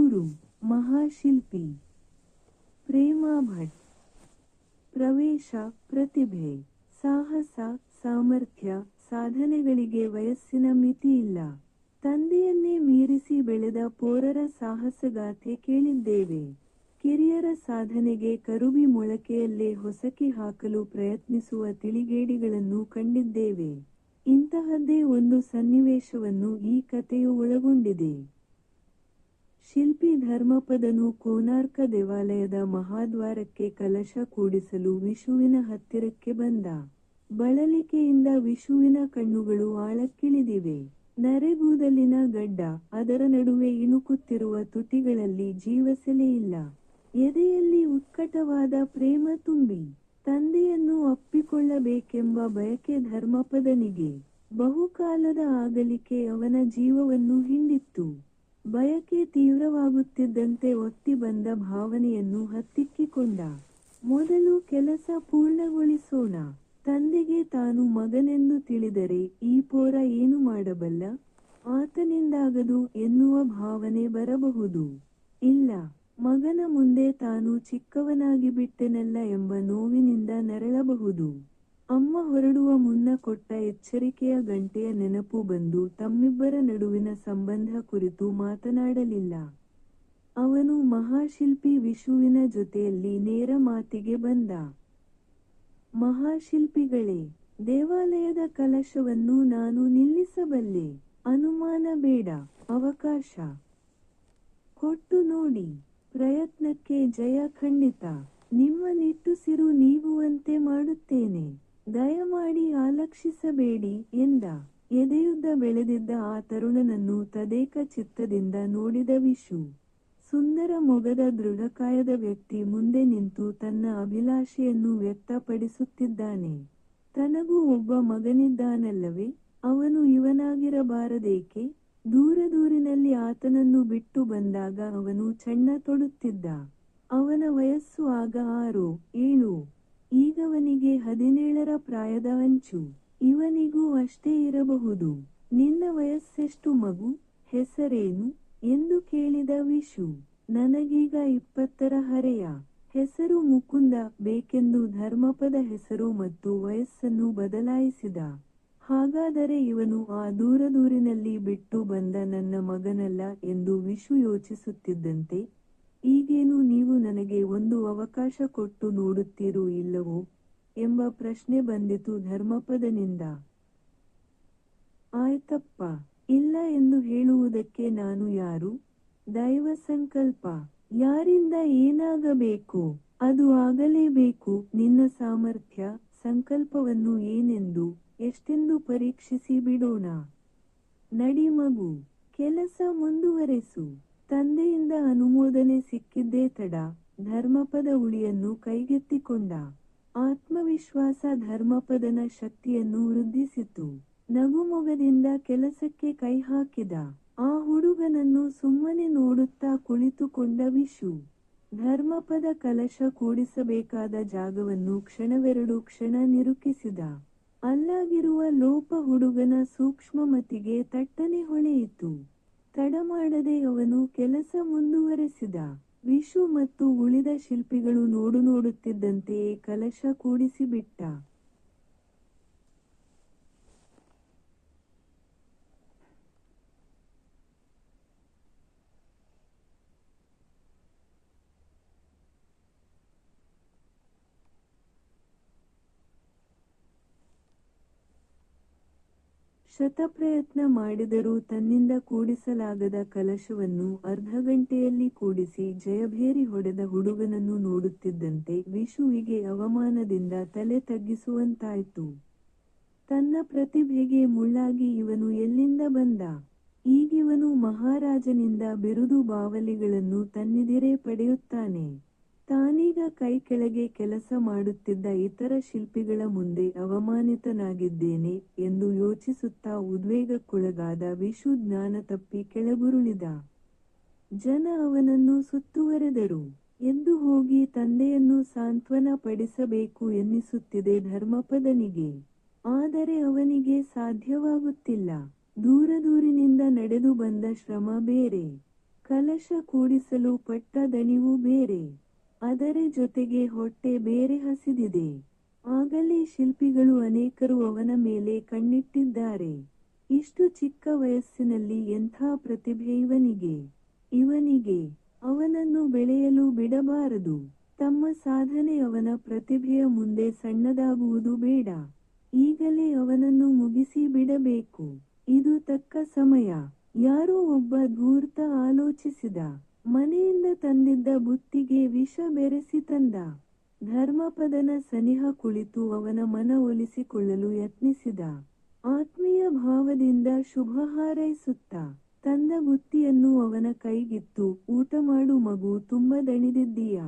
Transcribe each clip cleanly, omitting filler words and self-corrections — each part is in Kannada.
ಗುರು, ಮಹಾಶಿಲ್ಪಿ ಪ್ರೇಮಾ ಭಟ್. ಪ್ರವೇಶ, ಪ್ರತಿಭೆ, ಸಾಹಸ, ಸಾಮರ್ಥ್ಯ, ಸಾಧನೆಗಳಿಗೆ ವಯಸ್ಸಿನ ಮಿತಿಯಿಲ್ಲ. ತಂದೆಯನ್ನೇ ಮೀರಿಸಿ ಬೆಳೆದ ಪೋರರ ಸಾಹಸಗಾಥೆ ಕೇಳಿದ್ದೇವೆ. ಕಿರಿಯರ ಸಾಧನೆಗೆ ಕರುಬಿ ಮೊಳಕೆಯಲ್ಲೇ ಹೊಸಕಿ ಹಾಕಲು ಪ್ರಯತ್ನಿಸುವ ತಿಳಿಗೇಡಿಗಳನ್ನು ಕಂಡಿದ್ದೇವೆ. ಇಂತಹದ್ದೇ ಒಂದು ಸನ್ನಿವೇಶವನ್ನು ಈ ಕಥೆಯು ಒಳಗೊಂಡಿದೆ. ಶಿಲ್ಪಿ ಧರ್ಮಪದನು ಕೋನಾರ್ಕ ದೇವಾಲಯದ ಮಹಾದ್ವಾರಕ್ಕೆ ಕಲಶ ಕೂಡಿಸಲು ವಿಷುವಿನ ಹತ್ತಿರಕ್ಕೆ ಬಂದ. ಬಳಲಿಕೆಯಿಂದ ವಿಷುವಿನ ಕಣ್ಣುಗಳು ಆಳಕ್ಕಿಳಿದಿವೆ. ನರೆಗೂದಲಿನ ಗಡ್ಡ, ಅದರ ನಡುವೆ ಇಣುಕುತ್ತಿರುವ ತುಟಿಗಳಲ್ಲಿ ಜೀವಸೆಲೆಯಿಲ್ಲ. ಎದೆಯಲ್ಲಿ ಉತ್ಕಟವಾದ ಪ್ರೇಮ ತುಂಬಿ, ತಂದೆಯನ್ನು ಅಪ್ಪಿಕೊಳ್ಳಬೇಕೆಂಬ ಬಯಕೆ ಧರ್ಮಪದನಿಗೆ. ಬಹುಕಾಲದ ಆಗಲಿಕೆ ಅವನ ಜೀವವನ್ನು ಹಿಂಡಿತ್ತು. ಬಯಕೆ ತೀವ್ರವಾಗುತ್ತಿದ್ದಂತೆ ಒತ್ತಿ ಬಂದ ಭಾವನೆಯನ್ನು ಹತ್ತಿಕ್ಕಿಕೊಂಡ. ಮೊದಲು ಕೆಲಸ ಪೂರ್ಣಗೊಳಿಸೋಣ. ತಂದೆಗೆ ತಾನು ಮಗನೆಂದು ತಿಳಿದರೆ ಈ ಪೋರ ಏನು ಮಾಡಬಲ್ಲ? ಆತನಿಂದಾಗದು ಎನ್ನುವ ಭಾವನೆ ಬರಬಹುದು. ಇಲ್ಲ, ಮಗನ ಮುಂದೆ ತಾನು ಚಿಕ್ಕವನಾಗಿಬಿಟ್ಟೆನಲ್ಲ ಎಂಬ ನೋವಿನಿಂದ ನರಳಬಹುದು. ಅಮ್ಮ ಹೊರಡುವ ಮುನ್ನ ಕೊಟ್ಟ ಎಚ್ಚರಿಕೆಯ ಗಂಟೆಯ ನೆನಪು ಬಂದು ತಮ್ಮಿಬ್ಬರ ನಡುವಿನ ಸಂಬಂಧ ಕುರಿತು ಮಾತನಾಡಲಿಲ್ಲ. ಅವನು ಮಹಾಶಿಲ್ಪಿ ವಿಷುವಿನ ಜೊತೆಯಲ್ಲಿ ನೇರ ಮಾತಿಗೆ ಬಂದ. ಮಹಾಶಿಲ್ಪಿಗಳೇ, ದೇವಾಲಯದ ಕಲಶವನ್ನು ನಾನು ನಿಲ್ಲಿಸಬಲ್ಲೆ. ಅನುಮಾನ ಬೇಡ, ಅವಕಾಶ ಕೊಟ್ಟು ನೋಡಿ. ಪ್ರಯತ್ನಕ್ಕೆ ಜಯ ಖಂಡಿತ. ನಿಮ್ಮ ನಿಟ್ಟುಸಿರು ನೀಗುವಂತೆ ಮಾಡುತ್ತೇನೆ. ದಯಮಾಡಿ ಆಲಕ್ಷಿಸಬೇಡಿ ಎಂದ. ಎದೆಯುದ್ದ ಬೆಳೆದಿದ್ದ ಆ ತರುಣನನ್ನು ತದೇಕ ಚಿತ್ತದಿಂದ ನೋಡಿದ ವಿಷು. ಸುಂದರ ಮೊಗದ ದೃಢಕಾಯದ ವ್ಯಕ್ತಿ ಮುಂದೆ ನಿಂತು ತನ್ನ ಅಭಿಲಾಷೆಯನ್ನು ವ್ಯಕ್ತಪಡಿಸುತ್ತಿದ್ದಾನೆ. ತನಗೂ ಒಬ್ಬ ಮಗನಿದ್ದಾನಲ್ಲವೇ? ಅವನು ಇವನಾಗಿರಬಾರದೇಕೆ? ದೂರದೂರಿನಲ್ಲಿ ಆತನನ್ನು ಬಿಟ್ಟು ಬಂದಾಗ ಅವನು ಚಣ್ಣ ತೊಡುತ್ತಿದ್ದ. ಅವನ ವಯಸ್ಸು ಆಗ 6, 7. ಈಗವನಿಗೆ 17ರ ಪ್ರಾಯದ ಅಂಚು. ಇವನಿಗೂ ಅಷ್ಟೇ ಇರಬಹುದು. ನಿನ್ನ ವಯಸ್ಸೆಷ್ಟು ಮಗು? ಹೆಸರೇನು? ಎಂದು ಕೇಳಿದ ವಿಷು. ನನಗೀಗ 20ರ ಹರೆಯ. ಹೆಸರು ಮುಕುಂದ ಬೇಕೆಂದು ಧರ್ಮಪದ ಹೆಸರು ಮತ್ತು ವಯಸ್ಸನ್ನು ಬದಲಾಯಿಸಿದ. ಹಾಗಾದರೆ ಇವನು ಆ ದೂರದೂರಿನಲ್ಲಿ ಬಿಟ್ಟು ಬಂದ ನನ್ನ ಮಗನಲ್ಲ ಎಂದು ವಿಷು ಯೋಚಿಸುತ್ತಿದ್ದಂತೆ, ಈಗೇನು ನೀವು ನನಗೆ ಒಂದು ಅವಕಾಶ ಕೊಟ್ಟು ನೋಡುತ್ತೀರೋ ಇಲ್ಲವೋ ಎಂಬ ಪ್ರಶ್ನೆ ಬಂದಿತು ಧರ್ಮಪದನಿಂದ. ಆಯ್ತಪ್ಪ, ಇಲ್ಲ ಎಂದು ಹೇಳುವುದಕ್ಕೆ ನಾನು ಯಾರು? ದೈವ ಸಂಕಲ್ಪ. ಯಾರಿಂದ ಏನಾಗಬೇಕು ಅದು ಆಗಲೇಬೇಕು. ನಿನ್ನ ಸಾಮರ್ಥ್ಯ, ಸಂಕಲ್ಪವನ್ನು ಏನೆಂದು, ಎಷ್ಟೆಂದು ಪರೀಕ್ಷಿಸಿ ಬಿಡೋಣ. ನಡಿ ಮಗು, ಕೆಲಸ ಮುಂದುವರೆಸು. ತಂದೆಯಿಂದ ಅನುಮೋದನೆ ಸಿಕ್ಕಿದ್ದೇ ತಡ. ಧರ್ಮಪದ ಉಳಿಯನ್ನು ಕೈಗೆತ್ತಿಕೊಂಡ. ಆತ್ಮವಿಶ್ವಾಸ ಧರ್ಮಪದನ ಶಕ್ತಿಯನ್ನು ವೃದ್ಧಿಸಿತು. ನಗುಮೊಗದಿಂದ ಕೆಲಸಕ್ಕೆ ಕೈ ಹಾಕಿದ. ಆ ಹುಡುಗನನ್ನು ಸುಮ್ಮನೆ ನೋಡುತ್ತಾ ಕುಳಿತುಕೊಂಡ ವಿಷು. ಧರ್ಮಪದ ಕಲಶ ಕೂಡಿಸಬೇಕಾದ ಜಾಗವನ್ನು ಕ್ಷಣವೆರಡು ಕ್ಷಣ ನಿರೂಪಿಸಿದ. ಅಲ್ಲಾಗಿರುವ ಲೋಪ ಹುಡುಗನ ಸೂಕ್ಷ್ಮಮತಿಗೆ ತಟ್ಟನೆ ಹೊಳೆಯಿತು. ತಡಮಾಡದೆ ಅವನು ಕೆಲಸ ಮುಂದುವರೆಸಿದ. ವಿಷು ಮತ್ತು ಉಳಿದ ಶಿಲ್ಪಿಗಳು ನೋಡುತ್ತಿದ್ದಂತೆಯೇ ಕಲಶ ಕೂಡಿಸಿಬಿಟ್ಟ. ಶತಪ್ರಯತ್ನ ಮಾಡಿದರೂ ತನ್ನಿಂದ ಕೂಡಿಸಲಾಗದ ಕಲಶವನ್ನು ಅರ್ಧಗಂಟೆಯಲ್ಲಿ ಕೂಡಿಸಿ ಜಯಭೇರಿ ಹೊಡೆದ ಹುಡುಗನನ್ನು ನೋಡುತ್ತಿದ್ದಂತೆ ವಿಷುವಿಗೆ ಅವಮಾನದಿಂದ ತಲೆ ತಗ್ಗಿಸುವಂತಾಯ್ತು. ತನ್ನ ಪ್ರತಿಭೆಗೆ ಮುಳ್ಳಾಗಿ ಇವನು ಎಲ್ಲಿಂದ ಬಂದ? ಈಗಿವನು ಮಹಾರಾಜನಿಂದ ಬಿರುದು ಬಾವಲಿಗಳನ್ನು ತನ್ನೆದುರೇ ಪಡೆಯುತ್ತಾನೆ. ತಾನೀಗ ಕೈ ಕೆಳಗೆ ಕೆಲಸ ಮಾಡುತ್ತಿದ್ದ ಇತರ ಶಿಲ್ಪಿಗಳ ಮುಂದೆ ಅವಮಾನಿತನಾಗಿದ್ದೇನೆ ಎಂದು ಯೋಚಿಸುತ್ತಾ ಉದ್ವೇಗಕ್ಕೊಳಗಾದ ವಿಷು ಜ್ಞಾನ ತಪ್ಪಿ ಕೆಳಗುರುಳಿದ. ಜನ ಅವನನ್ನು ಸುತ್ತುವರೆದರು. ಎದ್ದು ಹೋಗಿ ತಂದೆಯನ್ನು ಸಾಂತ್ವನ ಪಡಿಸಬೇಕು ಎನ್ನಿಸುತ್ತಿದೆ ಧರ್ಮಪದನಿಗೆ. ಆದರೆ ಅವನಿಗೆ ಸಾಧ್ಯವಾಗುತ್ತಿಲ್ಲ. ದೂರದೂರಿನಿಂದ ನಡೆದು ಬಂದ ಶ್ರಮ ಬೇರೆ, ಕಲಶ ಕೂಡಿಸಲು ಪಟ್ಟ ದಣಿವು ಬೇರೆ, ಅದರ ಜೊತೆಗೆ ಹೊಟ್ಟೆ ಬೇರೆ ಹಸಿದಿದೆ. ಆಗಲೇ ಶಿಲ್ಪಿಗಳು ಅನೇಕರು ಅವನ ಮೇಲೆ ಕಣ್ಣಿಟ್ಟಿದ್ದಾರೆ. ಇಷ್ಟು ಚಿಕ್ಕ ವಯಸ್ಸಿನಲ್ಲಿ ಎಂಥ ಪ್ರತಿಭೆ ಇವನಿಗೆ. ಅವನನ್ನು ಬೆಳೆಯಲು ಬಿಡಬಾರದು. ತಮ್ಮ ಸಾಧನೆ ಅವನ ಪ್ರತಿಭೆಯ ಮುಂದೆ ಸಣ್ಣದಾಗುವುದು ಬೇಡ. ಈಗಲೇ ಅವನನ್ನು ಮುಗಿಸಿ ಬಿಡಬೇಕು. ಇದು ತಕ್ಕ ಸಮಯ. ಯಾರೋ ಒಬ್ಬ ಧೂರ್ತ ಆಲೋಚಿಸಿದ. ಮನೆಯಿಂದ ತಂದಿದ್ದ ಬುತ್ತಿಗೆ ವಿಷ ಬೆರೆಸಿ ತಂದ. ಧರ್ಮಪದನ ಸನಿಹ ಕುಳಿತು ಅವನ ಮನ ಒಲಿಸಿಕೊಳ್ಳಲು ಯತ್ನಿಸಿದ. ಆತ್ಮೀಯ ಭಾವದಿಂದ ಶುಭ ಹಾರೈಸುತ್ತ ತಂದ ಬುತ್ತಿಯನ್ನು ಅವನ ಕೈಗಿತ್ತು. ಊಟ ಮಾಡು ಮಗು, ತುಂಬ ದಣಿದಿದ್ದೀಯ.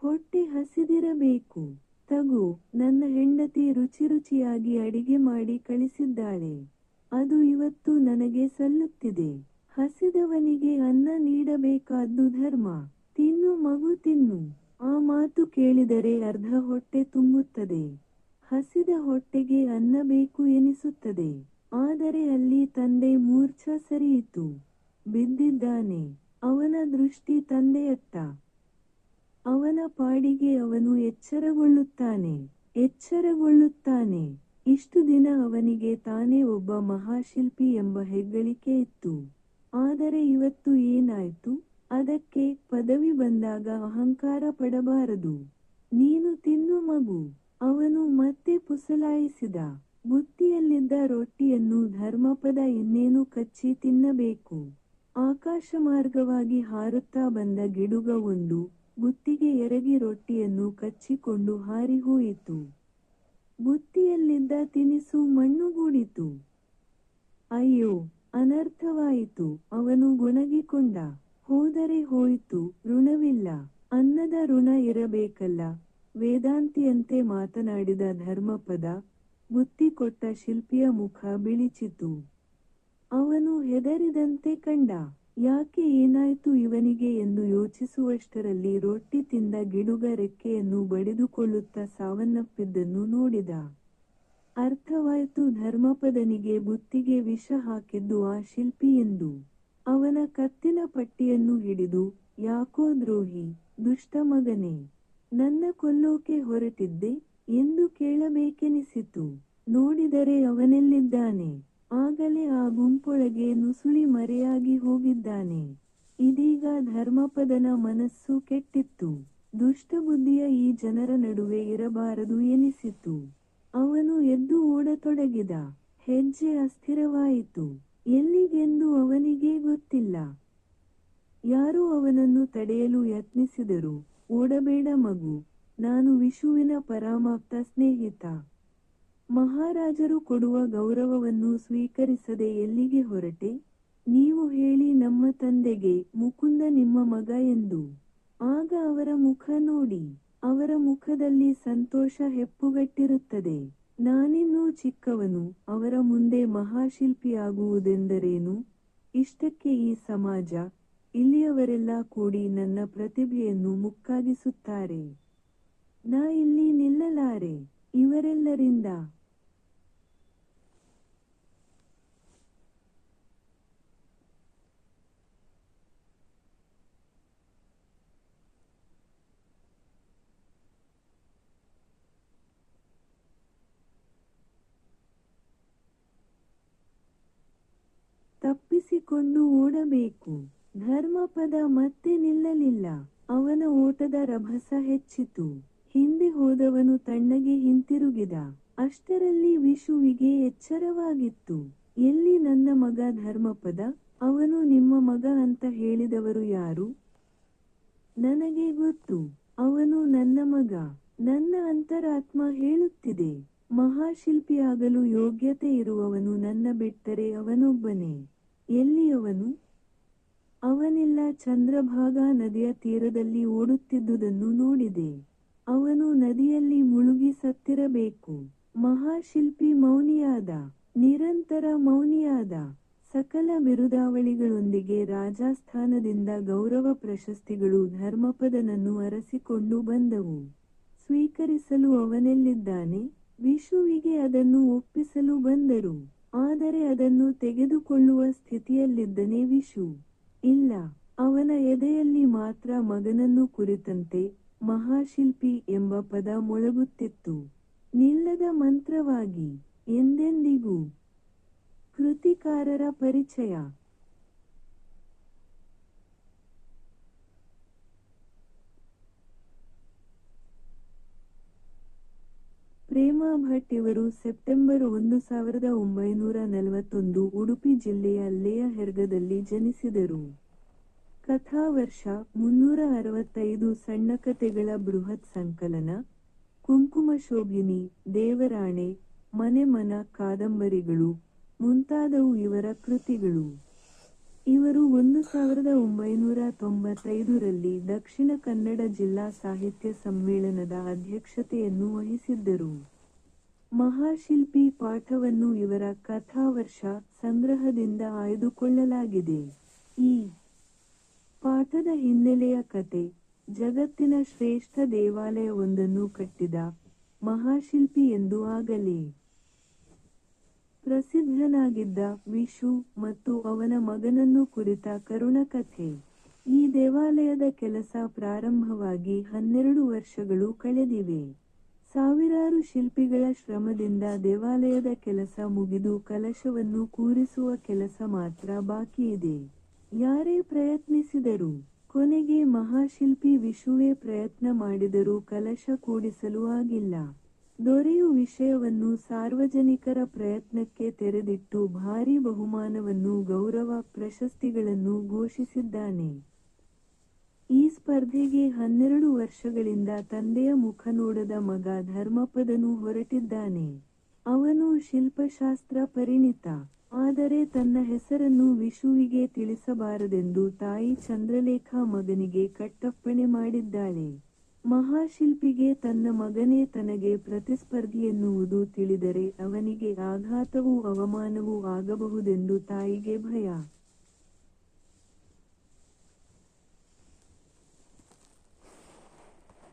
ಹೊಟ್ಟೆ ಹಸಿದಿರಬೇಕು. ತಗೋ, ನನ್ನ ಹೆಂಡತಿ ರುಚಿಯಾಗಿ ಅಡಿಗೆ ಮಾಡಿ ಕಳಿಸಿದ್ದಾಳೆ. ಅದು ಇವತ್ತು ನನಗೆ ಸಲ್ಲುತ್ತಿದೆ. ಹಸಿದವನಿಗೆ ಅನ್ನ ನೀಡಬೇಕಾದ್ದು ಧರ್ಮ. ತಿನ್ನು ಮಗು, ತಿನ್ನು. ಆ ಮಾತು ಕೇಳಿದರೆ ಅರ್ಧ ಹೊಟ್ಟೆ ತುಂಬುತ್ತದೆ. ಹಸಿದ ಹೊಟ್ಟೆಗೆ ಅನ್ನ ಬೇಕು ಎನಿಸುತ್ತದೆ. ಆದರೆ ಅಲ್ಲಿ ತಂದೆ ಮೂರ್ಛೆ ಸರಿಯಿತು. ಬಿದ್ದಿದ್ದಾನೆ. ಅವನ ದೃಷ್ಟಿ ತಂದೆಯತ್ತ. ಅವನ ಪಾಡಿಗೆ ಅವನು ಎಚ್ಚರಗೊಳ್ಳುತ್ತಾನೆ. ಇಷ್ಟು ದಿನ ಅವನಿಗೆ ತಾನೇ ಒಬ್ಬ ಮಹಾಶಿಲ್ಪಿ ಎಂಬ ಹೆಗ್ಗಳಿಕೆ ಇತ್ತು. ಆದರೆ ಇವತ್ತು ಏನಾಯ್ತು? ಅದಕ್ಕೆ ಪದವಿ ಬಂದಾಗ ಅಹಂಕಾರ ಪಡಬಾರದು. ನೀನು ತಿನ್ನು ಮಗು. ಅವನು ಮತ್ತೆ ಪುಸಲಾಯಿಸಿದ. ಬುತ್ತಿಯಲ್ಲಿದ್ದ ರೊಟ್ಟಿಯನ್ನು ಧರ್ಮಪದ ಇನ್ನೇನು ಕಚ್ಚಿ ತಿನ್ನಬೇಕು. ಆಕಾಶಮಾರ್ಗವಾಗಿ ಹಾರುತ್ತಾ ಬಂದ ಗಿಡುಗ ಒಂದು ಬುತ್ತಿಗೆ ಎರಗಿ ರೊಟ್ಟಿಯನ್ನು ಕಚ್ಚಿಕೊಂಡು ಹಾರಿ ಹೋಯಿತು. ಬುತ್ತಿಯಲ್ಲಿದ್ದ ತಿನಿಸು ಮಣ್ಣುಗೂಡಿತು. ಅಯ್ಯೋ, ಅನರ್ಥವಾಯಿತು. ಅವನು ಗೊಣಗಿಕೊಂಡ. ಹೋದರೆ ಹೋಯಿತು, ಋಣವಿಲ್ಲ. ಅನ್ನದ ಋಣ ಇರಬೇಕಲ್ಲ. ವೇದಾಂತಿಯಂತೆ ಮಾತನಾಡಿದ ಧರ್ಮಪದ. ಬುತ್ತಿ ಕೊಟ್ಟ ಶಿಲ್ಪಿಯ ಮುಖ ಬಿಳಿಚಿತು. ಅವನು ಹೆದರಿದಂತೆ ಕಂಡ. ಯಾಕೆ, ಏನಾಯ್ತು ಇವನಿಗೆ ಎಂದು ಯೋಚಿಸುವಷ್ಟರಲ್ಲಿ ರೊಟ್ಟಿ ತಿಂದ ಗಿಡುಗ ರೆಕ್ಕೆಯನ್ನು ಬಡಿದುಕೊಳ್ಳುತ್ತಾ ಸಾವನ್ನಪ್ಪಿದ್ದನ್ನು ನೋಡಿದ. ಅರ್ಥವಾಯ್ತು ಧರ್ಮಪದನಿಗೆ ಬುತ್ತಿಗೆ ವಿಷ ಹಾಕಿದ್ದು ಆ ಶಿಲ್ಪಿ ಎಂದು. ಅವನ ಕತ್ತಿನ ಪಟ್ಟಿಯನ್ನು ಹಿಡಿದು, ಯಾಕೋ ದ್ರೋಹಿ, ದುಷ್ಟ ಮಗನೇ, ನನ್ನ ಕೊಲ್ಲೋಕೆ ಹೊರಟಿದ್ದೆ ಎಂದು ಕೇಳಬೇಕೆನಿಸಿತು. ನೋಡಿದರೆ ಅವನೆಲ್ಲಿದ್ದಾನೆ? ಆಗಲೇ ಆ ಗುಂಪೊಳಗೆ ನುಸುಳಿ ಮರೆಯಾಗಿ ಹೋಗಿದ್ದಾನೆ. ಇದೀಗ ಧರ್ಮಪದನ ಮನಸ್ಸು ಕೆಟ್ಟಿತ್ತು. ದುಷ್ಟಬುದ್ಧಿಯ ಈ ಜನರ ನಡುವೆ ಇರಬಾರದು ಎನಿಸಿತು. ಅವನು ಎದ್ದು ಓಡತೊಡಗಿದ. ಹೆಜ್ಜೆ ಅಸ್ಥಿರವಾಯಿತು. ಎಲ್ಲಿಗೆಂದು ಅವನಿಗೇ ಗೊತ್ತಿಲ್ಲ. ಯಾರೋ ಅವನನ್ನು ತಡೆಯಲು ಯತ್ನಿಸಿದರು. ಓಡಬೇಡ ಮಗು, ನಾನು ವಿಶುವಿನ ಪರಮಾಪ್ತ ಸ್ನೇಹಿತ. ಮಹಾರಾಜರು ಕೊಡುವ ಗೌರವವನ್ನು ಸ್ವೀಕರಿಸದೆ ಎಲ್ಲಿಗೆ ಹೊರಟೆ? ನೀವು ಹೇಳಿ ನಮ್ಮ ತಂದೆಗೆ, ಮುಕುಂದ ನಿಮ್ಮ ಮಗ ಎಂದು. ಆಗ ಅವರ ಮುಖ ನೋಡಿ. ಅವರ ಮುಖದಲ್ಲಿ ಸಂತೋಷ ಹೆಪ್ಪುಗಟ್ಟಿರುತ್ತದೆ. ನಾನಿನ್ನೂ ಚಿಕ್ಕವನು, ಅವರ ಮುಂದೆ ಮಹಾಶಿಲ್ಪಿಯಾಗುವುದೆಂದರೇನು? ಇಷ್ಟಕ್ಕೆ ಈ ಸಮಾಜ, ಇಲ್ಲಿಯವರೆಲ್ಲ ಕೂಡಿ ನನ್ನ ಪ್ರತಿಭೆಯನ್ನು ಮುಕ್ಕಾಗಿಸುತ್ತಾರೆ. ನಾ ಇಲ್ಲಿ ನಿಲ್ಲಲಾರೆ. ಇವರೆಲ್ಲರಿಂದ ತಪ್ಪಿಸಿಕೊಂಡು ಓಡಬೇಕು. ಧರ್ಮಪದ ಮತ್ತೆ ನಿಲ್ಲಲಿಲ್ಲ. ಅವನ ಓಟದ ರಭಸ ಹೆಚ್ಚಿತು. ಹಿಂದೆ ಹೋದವನು ತಣ್ಣಗೆ ಹಿಂತಿರುಗಿದ. ಅಷ್ಟರಲ್ಲಿ ವಿಶುವಿಗೆ ಎಚ್ಚರವಾಗಿತ್ತು. ಎಲ್ಲಿ ನನ್ನ ಮಗ ಧರ್ಮಪದ? ಅವನು ನಿಮ್ಮ ಮಗ ಅಂತ ಹೇಳಿದವರು ಯಾರು? ನನಗೆ ಗೊತ್ತು. ಅವನು ನನ್ನ ಮಗ. ನನ್ನ ಅಂತರಾತ್ಮ ಹೇಳುತ್ತಿದೆ. ಮಹಾಶಿಲ್ಪಿಯಾಗಲು ಯೋಗ್ಯತೆ ಇರುವವನು ನನ್ನ ಬಿಟ್ಟರೆ ಅವನೊಬ್ಬನೇ. ಎಲ್ಲಿ ಅವನು? ಅವನೆಲ್ಲ ಚಂದ್ರಭಾಗಾ ನದಿಯ ತೀರದಲ್ಲಿ ಓಡುತ್ತಿದ್ದುದನ್ನು ನೋಡಿದೆ. ಅವನು ನದಿಯಲ್ಲಿ ಮುಳುಗಿ ಸತ್ತಿರಬೇಕು. ಮಹಾಶಿಲ್ಪಿ ಮೌನಿಯಾದ. ನಿರಂತರ ಮೌನಿಯಾದ. ಸಕಲ ಬಿರುದಾವಳಿಗಳೊಂದಿಗೆ ರಾಜಸ್ಥಾನದಿಂದ ಗೌರವ ಪ್ರಶಸ್ತಿಗಳು ಧರ್ಮಪದನನ್ನು ಅರಸಿಕೊಂಡು ಬಂದವು. ಸ್ವೀಕರಿಸಲು ಅವನೆಲ್ಲಿದ್ದಾನೆ? ವಿಶುವಿಗೆ ಅದನ್ನು ಒಪ್ಪಿಸಲು ಬಂದರು. ಆದರೆ ಅದನ್ನು ತೆಗೆದುಕೊಳ್ಳುವ ಸ್ಥಿತಿಯಲ್ಲಿದ್ದನೇ ವಿಶು? ಇಲ್ಲ. ಅವನ ಎದೆಯಲ್ಲಿ ಮಾತ್ರ ಮಗನನ್ನು ಕುರಿತಂತೆ ಮಹಾಶಿಲ್ಪಿ ಎಂಬ ಪದ ಮೊಳಗುತ್ತಿತ್ತು. ನಿಲ್ಲದ ಮಂತ್ರವಾಗಿ ಎಂದೆಂದಿಗೂ. ಕೃತಿಕಾರರ ಪರಿಚಯ. ಪ್ರೇಮಾ ಭಟ್ ಇವರು ಸೆಪ್ಟೆಂಬರ್ 1941 ಉಡುಪಿ ಜಿಲ್ಲೆಯ ಲೇಯಹೆರ್ಗದಲ್ಲಿ ಜನಿಸಿದರು. ಕಥಾವರ್ಷ 365 ಸಣ್ಣಕಥೆಗಳ ಬೃಹತ್ ಸಂಕಲನ, ಕುಂಕುಮಶೋಭಿನಿ, ದೇವರಾಣೆ, ಮನೆ-ಮನ ಕಾದಂಬರಿಗಳು ಮುಂತಾದವು ಇವರ ಕೃತಿಗಳು. ಇವರು 1995 ರಲ್ಲಿ ದಕ್ಷಿಣ ಕನ್ನಡ ಜಿಲ್ಲಾ ಸಾಹಿತ್ಯ ಸಮ್ಮೇಳನದ ಅಧ್ಯಕ್ಷತೆಯನ್ನು ವಹಿಸಿದ್ದರು. ಮಹಾಶಿಲ್ಪಿ ಪಾಠವನ್ನು ಇವರ ಕಥಾವರ್ಷ ಸಂಗ್ರಹದಿಂದ ಆಯ್ದುಕೊಳ್ಳಲಾಗಿದೆ. ಈ ಪಾಠದ ಹಿನ್ನೆಲೆಯ ಕತೆ, ಜಗತ್ತಿನ ಶ್ರೇಷ್ಠ ದೇವಾಲಯವೊಂದನ್ನು ಕಟ್ಟಿದ ಮಹಾಶಿಲ್ಪಿ ಎಂದು ಆಗಲೇ ಪ್ರಸಿದ್ಧನಾಗಿದ್ದ ವಿಷು ಮತ್ತು ಅವನ ಮಗನನ್ನು ಕುರಿತ ಕರುಣಕಥೆ. ಈ ದೇವಾಲಯದ ಕೆಲಸ ಪ್ರಾರಂಭವಾಗಿ 12 ವರ್ಷಗಳು ಕಳೆದಿವೆ. ಸಾವಿರಾರು ಶಿಲ್ಪಿಗಳ ಶ್ರಮದಿಂದ ದೇವಾಲಯದ ಕೆಲಸ ಮುಗಿದು ಕಲಶವನ್ನು ಕೂರಿಸುವ ಕೆಲಸ ಮಾತ್ರ ಬಾಕಿಯಿದೆ. ಯಾರೇ ಪ್ರಯತ್ನಿಸಿದರೂ, ಕೊನೆಗೆ ಮಹಾಶಿಲ್ಪಿ ವಿಷುವೇ ಪ್ರಯತ್ನ ಮಾಡಿದರೂ ಕಲಶ ಕೂಡಿಸಲು ಆಗಿಲ್ಲ. ದೊರೆಯು ವಿಷಯವನ್ನು ಸಾರ್ವಜನಿಕರ ಪ್ರಯತ್ನಕ್ಕೆ ತೆರೆದಿಟ್ಟು ಭಾರೀ ಬಹುಮಾನವನ್ನು ಗೌರವ ಪ್ರಶಸ್ತಿಗಳನ್ನು ಘೋಷಿಸಿದ್ದಾನೆ. ಈ ಸ್ಪರ್ಧೆಗೆ 12 ವರ್ಷಗಳಿಂದ ತಂದೆಯ ಮುಖ ನೋಡದ ಮಗ ಧರ್ಮಪದನು ಹೊರಟಿದ್ದಾನೆ. ಅವನು ಶಿಲ್ಪಶಾಸ್ತ್ರ ಪರಿಣಿತ. ಆದರೆ ತನ್ನ ಹೆಸರನ್ನು ವಿಷುವಿಗೆ ತಿಳಿಸಬಾರದೆಂದು ತಾಯಿ ಚಂದ್ರಲೇಖಾ ಮಗನಿಗೆ ಕಟ್ಟಪ್ಪಣೆ ಮಾಡಿದ್ದಾಳೆ. ಮಹಾಶಿಲ್ಪಿಗೆ ತನ್ನ ಮಗನೇ ತನಗೆ ಪ್ರತಿಸ್ಪರ್ಧಿಯೆನ್ನುವುದು ತಿಳಿದರೆ ಅವನಿಗೆ ಆಘಾತವೂ ಅವಮಾನವೂ ಆಗಬಹುದೆಂದು ತಾಯಿಗೆ ಭಯ.